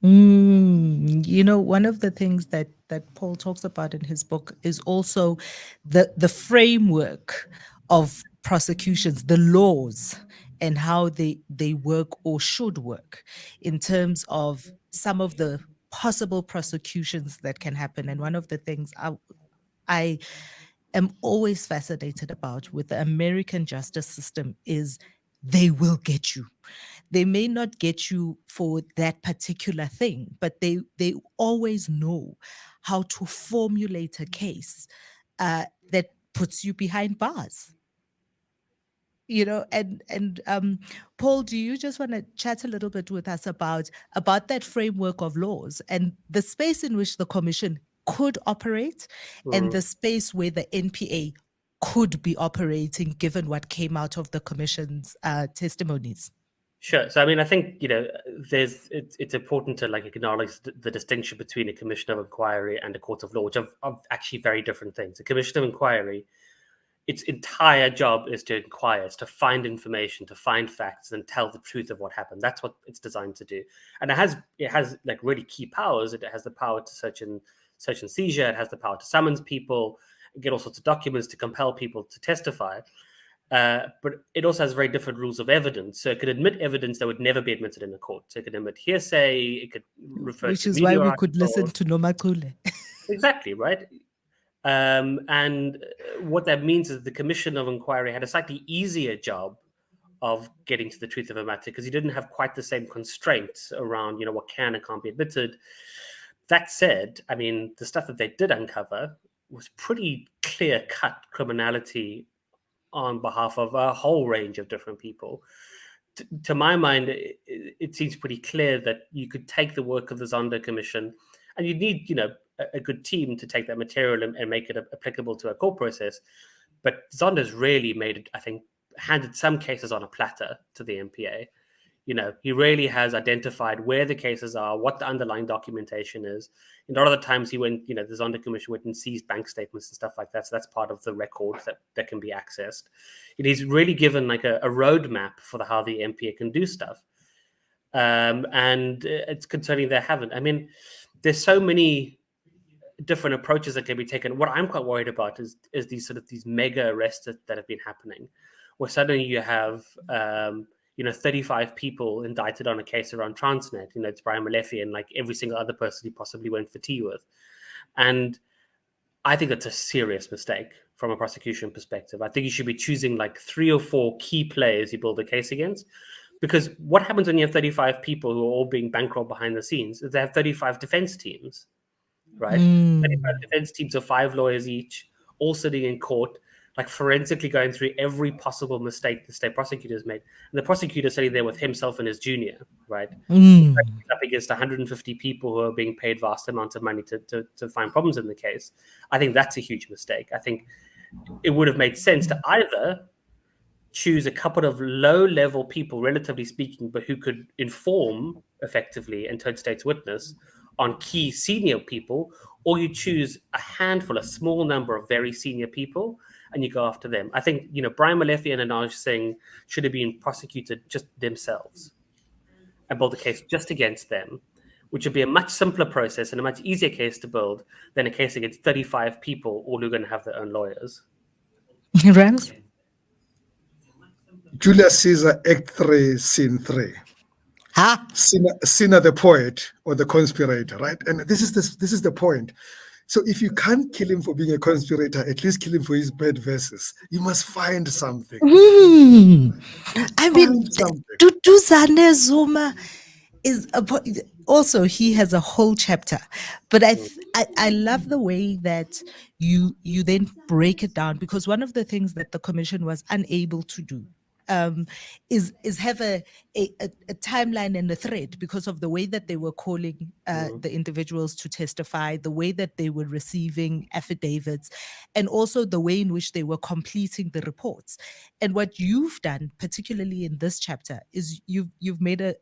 One of the things that Paul talks about in his book is also the framework of prosecutions, the laws, and how they work or should work in terms of some of the possible prosecutions that can happen. And one of the things I am always fascinated about with the American justice system is they will get you. They may not get you for that particular thing, but they always know how to formulate a case that puts you behind bars. And Paul, do you just want to chat a little bit with us about that framework of laws and the space in which the commission could operate and the space where the NPA could be operating given what came out of the commission's testimonies? Sure. So, I think, it's important to acknowledge the distinction between a commission of inquiry and a court of law, which are actually very different things. A commission of inquiry, its entire job is to inquire, is to find information, to find facts, and tell the truth of what happened. That's what it's designed to do. And it has really key powers. It has the power to search and seizure. It has the power to summons people, get all sorts of documents to compel people to testify. But it also has very different rules of evidence. So it could admit evidence that would never be admitted in a court. So it could admit hearsay. It could refer which to is why we articles. could listen to Nomakule. Exactly, right? And what that means is the Commission of Inquiry had a slightly easier job of getting to the truth of a matter because you didn't have quite the same constraints around, what can and can't be admitted. That said, the stuff that they did uncover was pretty clear-cut criminality on behalf of a whole range of different people. To my mind, it seems pretty clear that you could take the work of the Zondo Commission, and you need, a good team to take that material and make it applicable to a court process. But Zondo's really made it, I think, handed some cases on a platter to the MPA. He really has identified where the cases are, what the underlying documentation is. And a lot of the times he went, the Zondo Commission went and seized bank statements and stuff like that. So that's part of the record that can be accessed. He's really given a roadmap for how the MPA can do stuff. And it's concerning they haven't. There's so many different approaches that can be taken. What I'm quite worried about is these mega arrests that have been happening, where suddenly you have 35 people indicted on a case around Transnet. It's Brian Molefe and every single other person he possibly went for tea with. And I think that's a serious mistake from a prosecution perspective. I think you should be choosing 3 or 4 key players you build a case against. Because what happens when you have 35 people who are all being bankrolled behind the scenes is they have 35 defense teams, right? 35 defense teams of 5 lawyers each, all sitting in court, like forensically going through every possible mistake the state prosecutor's made. And the prosecutor sitting there with himself and his junior, right? Up against 150 people who are being paid vast amounts of money to find problems in the case. I think that's a huge mistake. I think it would have made sense to either choose a couple of low-level people, relatively speaking, but who could inform effectively and turn state's witness on key senior people, or you choose a handful, a small number of very senior people, and you go after them. I think, Brian Molefe and Anaj Singh should have been prosecuted just themselves and build a case just against them, which would be a much simpler process and a much easier case to build than a case against 35 people, all who are going to have their own lawyers. Rams? Julius Caesar, Act 3, Scene 3. Sinner the poet or the conspirator, right? And this is the point. So if you can't kill him for being a conspirator, at least kill him for his bad verses. You must find something. I mean, Duduzane Zuma is also, he has a whole chapter, but I love the way that you then break it down, because one of the things that the commission was unable to do is have a timeline and a thread, because of the way that they were calling the individuals to testify, the way that they were receiving affidavits, and also the way in which they were completing the reports. And what you've done, particularly in this chapter, is you've made a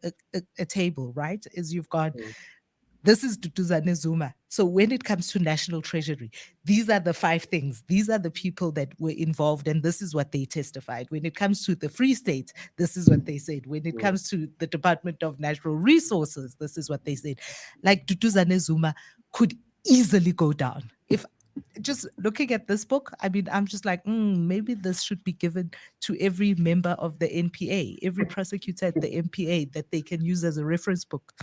table, right? Is you've gone, this is Duduzane Zuma. So when it comes to National Treasury, these are the 5 things. These are the people that were involved, and this is what they testified. When it comes to the Free State, this is what they said. When it comes to the Department of Natural Resources, this is what they said. Like, Duduzane Zuma could easily go down. If just looking at this book, I mean, I'm just like, maybe this should be given to every member of the NPA, every prosecutor at the NPA, that they can use as a reference book.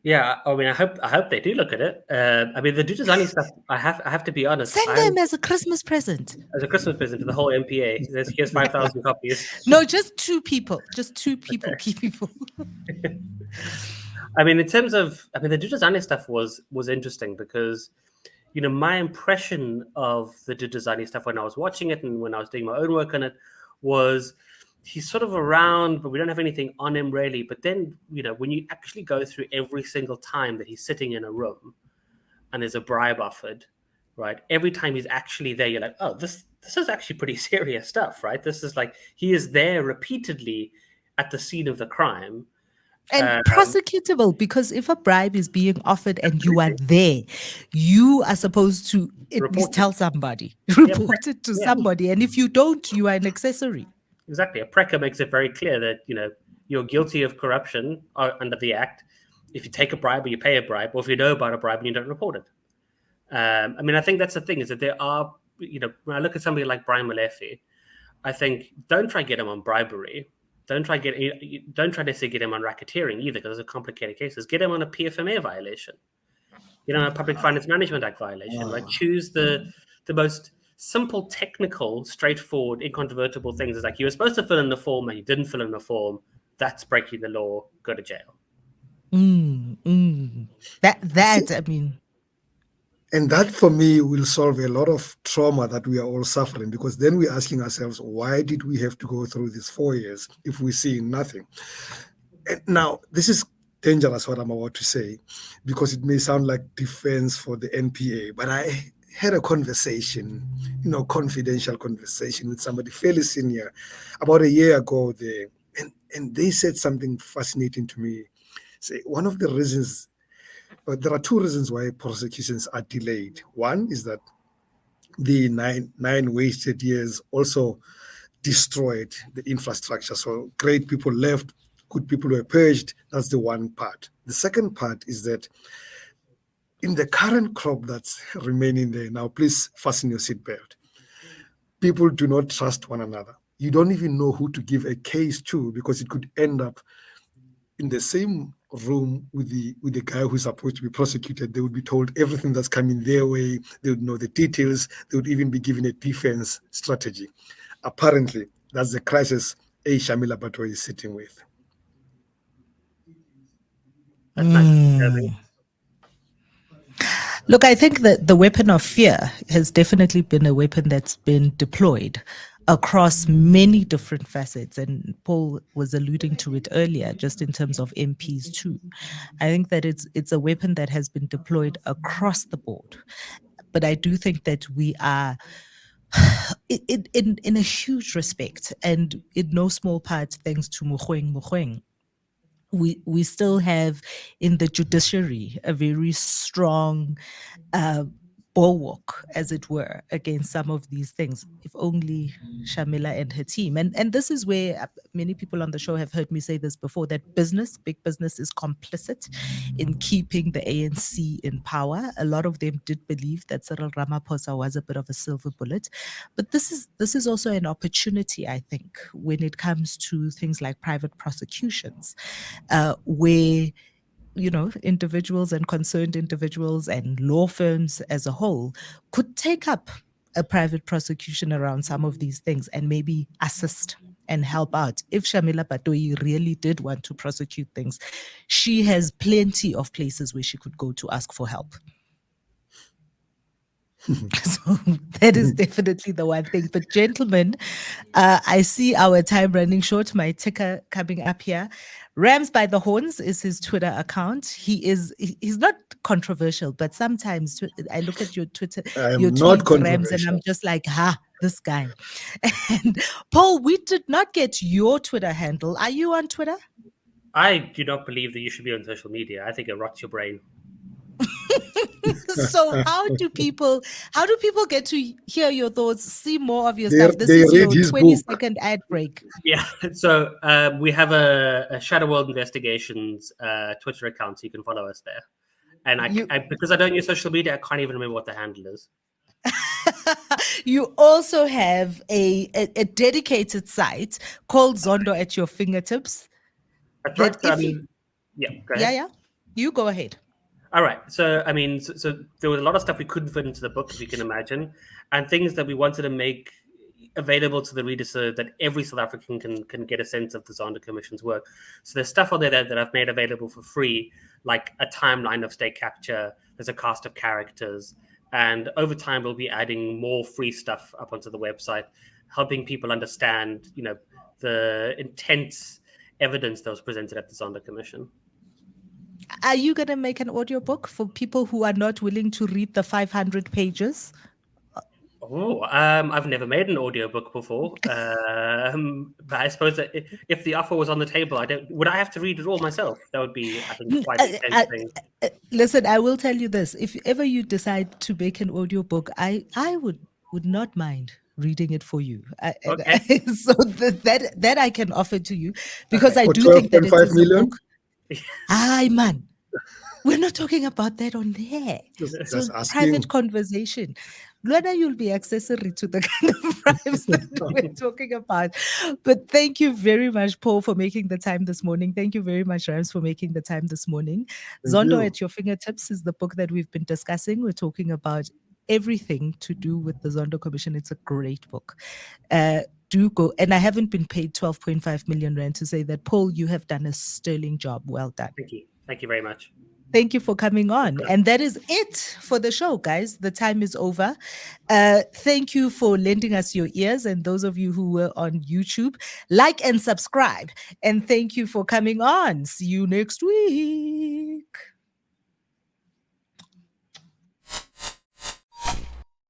Yeah, I mean, I hope they do look at it. I mean, the Duduzane stuff, I have to be honest. Send them as a Christmas present. As a Christmas present to the whole MPA. Here's 5,000 copies. No, just 2 people. Just 2 people, key people. I mean, the Duduzane stuff was interesting because, my impression of the Duduzane stuff when I was watching it and when I was doing my own work on it was, he's sort of around, but we don't have anything on him really. But then, when you actually go through every single time that he's sitting in a room and there's a bribe offered, right? Every time he's actually there, you're like, oh, this is actually pretty serious stuff, right? This is like, he is there repeatedly at the scene of the crime. And prosecutable, because if a bribe is being offered and you are there, you are supposed to at least tell somebody, report it to somebody. And if you don't, you are an accessory. Exactly. A precker makes it very clear that, you're guilty of corruption under the Act if you take a bribe or you pay a bribe, or if you know about a bribe and you don't report it. I mean, I think that's the thing, is that there are, when I look at somebody like Brian Molefe, I think don't try to get him on bribery. Don't try to get him on racketeering either, because those are complicated cases. Get him on a PFMA violation, a Public Finance Management Act violation, right? Choose the most simple, technical, straightforward, incontrovertible things. It's like, you were supposed to fill in the form and you didn't fill in the form. That's breaking the law. Go to jail. That I mean. And that, for me, will solve a lot of trauma that we are all suffering, because then we're asking ourselves, why did we have to go through these 4 years if we see nothing? And now, this is dangerous, what I'm about to say, because it may sound like defense for the NPA, but I had a conversation, confidential conversation with somebody fairly senior about a year ago there, and they said something fascinating to me. Say, one of the reasons, but there are 2 reasons why prosecutions are delayed. One is that the nine wasted years also destroyed the infrastructure. So great people left, good people were purged. That's the one part. The second part is that in the current crop that's remaining there now, please fasten your seatbelt. People do not trust one another. You don't even know who to give a case to, because it could end up in the same room with the guy who's supposed to be prosecuted. They would be told everything that's coming their way. They would know the details. They would even be given a defense strategy. Apparently, that's the crisis A. Shamila Bato is sitting with. That's nice. Look, I think that the weapon of fear has definitely been a weapon that's been deployed across many different facets. And Paul was alluding to it earlier, just in terms of MPs too. I think that it's a weapon that has been deployed across the board. But I do think that we are in a huge respect, and in no small part thanks to Mogoeng, we still have in the judiciary a very strong uh, bulwark, as it were, against some of these things. If only Shamila and her team. And this is where many people on the show have heard me say this before, that big business is complicit in keeping the ANC in power. A lot of them did believe that Cyril Ramaphosa was a bit of a silver bullet. But this is also an opportunity, I think, when it comes to things like private prosecutions, where individuals and concerned individuals and law firms as a whole could take up a private prosecution around some of these things and maybe assist and help out. If Shamila Patoi really did want to prosecute things, she has plenty of places where she could go to ask for help. So that is definitely the one thing. But gentlemen, I see our time running short. My ticker coming up here. Rams by the Horns is his Twitter account. He's not controversial, but sometimes I look at your Twitter, I am your not tweets, Rams, and controversial. I'm just like, this guy. And Paul, we did not get your Twitter handle. Are you on Twitter? I do not believe that you should be on social media. I think it rots your brain. So how do people get to hear your thoughts, see more of your stuff? This is read your his 20-second ad break. Yeah, so we have a Shadow World Investigations Twitter account, so you can follow us there. And I because I don't use social media, I can't even remember what the handle is. You also have a dedicated site called Zondo at Your Fingertips. That's right. So, yeah, go ahead. Yeah. You go ahead. All right. So, so there was a lot of stuff we couldn't fit into the book, if you can imagine, and things that we wanted to make available to the reader so that every South African can get a sense of the Zondo Commission's work. So there's stuff on there that I've made available for free, like a timeline of state capture. There's a cast of characters. And over time, we'll be adding more free stuff up onto the website, helping people understand, the intense evidence that was presented at the Zondo Commission. Are you going to make an audiobook for people who are not willing to read the 500 pages? Oh, I've never made an audiobook before. But I suppose that if the offer was on the table, would I have to read it all myself? That would be, I think, quite an intense thing. Listen, I will tell you this. If ever you decide to make an audiobook, I would not mind reading it for you. Okay. So that I can offer to you, because I For do think that it is million? a book. Aye, man. We're not talking about that on there. Just Private conversation. Luana, you'll be accessory to the kind of bribes that we're talking about. But thank you very much, Paul, for making the time this morning. Thank you very much, Rams, for making the time this morning. Zondo at Your Fingertips is the book that we've been discussing. We're talking about everything to do with the Zondo Commission. It's a great book. Do go. And I haven't been paid 12.5 million rand to say that, Paul, you have done a sterling job. Well done. Thank you. Thank you very much. Thank you for coming on. And that is it for the show, guys. The time is over. Thank you for lending us your ears. And those of you who were on YouTube, like and subscribe. And thank you for coming on. See you next week.